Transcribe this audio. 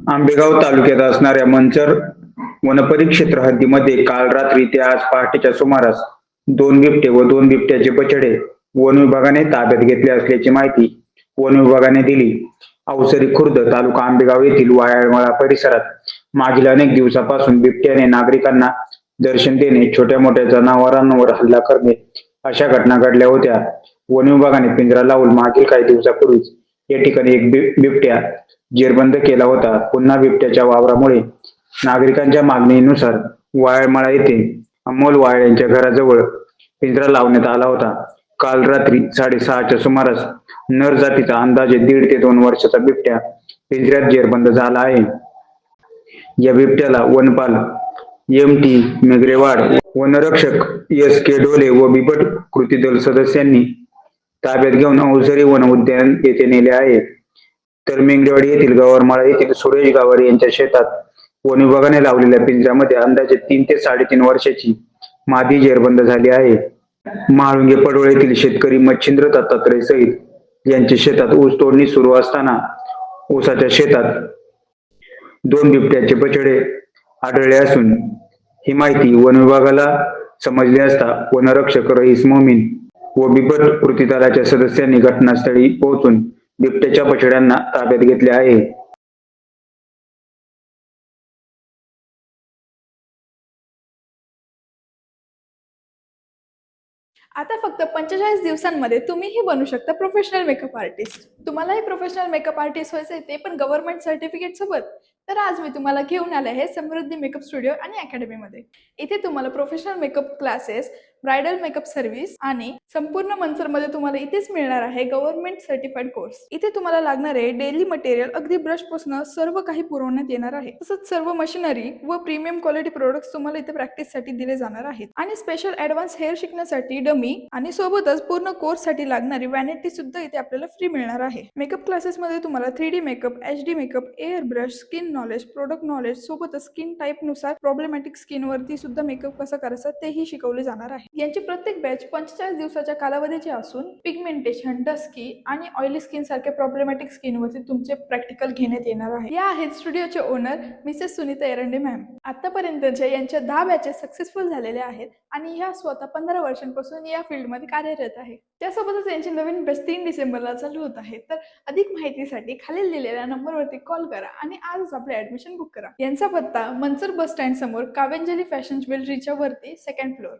आंबेगाव तालुक्यात असणाऱ्या मंचर वनपरिक्षेत्र हद्दीमध्ये काल रात्री ते आज पहाटेच्या सुमारास दोन बिबटे व दोन बिबट्याचे बछडे वन विभागाने ताब्यात घेतले असल्याची माहिती वन विभागाने दिली. अवसरी खुर्द तालुका आंबेगाव येथील वायाळमळा परिसरात मागील अनेक दिवसापासून बिबट्याने नागरिकांना दर्शन देणे, छोट्या मोठ्या जनावरांवर हल्ला करणे अशा घटना घडल्या होत्या. वन विभागाने पिंजरा लावून मागील काही दिवसापूर्वीच या ठिकाणी एक बिबट्या जेरबंद केला होता. पुन्हा बिबट्याच्या वावरामुळे नागरिकांच्या मागणीनुसार वायाळमळा येथे अमोल वाळ यांच्या घराजवळ पिंजरा लावण्यात आला होता. काल रात्री 6:30च्या सुमारास नर जातीचा अंदाजे 1.5 ते 2 वर्षाचा बिबट्या पिंजऱ्यात जेरबंद झाला आहे. या बिबट्याला वनपाल एम.टी. मेघरेवाड, वनरक्षक एस.के. ढोले व बिबट कृती दल सदस्यांनी ताब्यात घेऊन अवसरी वन उद्यान येथे नेले आहे. तर मेंगरेवाडी येथील गव्हारमाळा येथील सुरेश गावारे यांच्या शेतात वन विभागाने लावलेल्या पिंजऱ्यामध्ये अंदाजे 3 ते 3.5 वर्षाची मादी जेरबंद झाली आहे. म्हाळुंगे पडवळ येथील शेतकरी मच्छिंद्र दत्तात्रय सहित यांच्या शेतात ऊस तोडणी सुरू असताना ऊसाच्या शेतात 2 बिबट्याचे बछडे आढळले असून ही माहिती वन विभागाला समजली असता वनरक्षक रईस मोमीन व बिबट कृती दलाच्या सदस्यांनी घटनास्थळी पोहोचून बिबट्याच्या बछड्यांना ताब्यात घेतले आहे. आता फक्त 45 दिवसांमध्ये तुम्हीही बनू शकता प्रोफेशनल मेकअप आर्टिस्ट. तुम्हालाही प्रोफेशनल मेकअप आर्टिस्ट व्हायचंय, ते पण गव्हर्नमेंट सर्टिफिकेट सोबत. तर आज मी तुम्हाला घेऊन आले आहे समृद्धी मेकअप स्टुडिओ आणि अकॅडमीमध्ये. इथे तुम्हाला professional makeup classes, bridal makeup service आणि संपूर्ण मंचरमध्ये तुम्हाला इथेच मिळणार आहे गव्हर्नमेंट सर्टिफाईड कोर्स. इथे तुम्हाला लागणारे डेली मटेरियल अगदी ब्रश पासून सर्व काही पुरवण्यात येणार आहे. तसंच सर्व मशिनरी व प्रीमियम क्वालिटी प्रोडक्ट्स तुम्हाला इथे प्रॅक्टिससाठी दिले जाणार आहेत. आणि स्पेशल ॲडव्हान्स हेअर शिकण्यासाठी डमी आणि सोबतच पूर्ण कोर्स साठी लागणारी वॅनिटी सुद्धा इथे आपल्याला फ्री मिळणार आहे. मेकअप क्लासेस मध्ये तुम्हाला 3D makeup, HD makeup, air brush, skin knowledge, product knowledge सोबतच स्किन टाईप नुसार प्रॉब्लेमॅटिक स्किन वरती सुद्धा मेकअप कसा करायचा तेही शिकवले जाणार आहे. यांची प्रत्येक बॅच 45 दिवसाच्या कालावधीची असून पिगमेंटेशन, डस्की आणि ऑइली स्किन सारख्या प्रॉब्लेमॅटिक स्किन वरती तुमचे प्रॅक्टिकल घेण्यात येणार आहे. या आहेत स्टुडिओचे owner Mrs Sunita Erande ma'am. आतापर्यंतच्या यांच्या 10 बॅचेस सक्सेसफुल झालेल्या आहेत आणि ह्या स्वतः 15 वर्षांपासून या फील्डमध्ये कार्यरत आहे. त्यासोबतच यांची नवीन बॅच 3 डिसेंबरला चालू होत आहे. तर अधिक माहितीसाठी खालील दिलेल्या नंबरवरती कॉल करा आणि आजच आपले ऍडमिशन बुक करा. यांचा पत्ता मंचर बस स्टँड समोर काव्यांजली फॅशन ज्वेलरीच्या वरती 2nd फ्लोअर.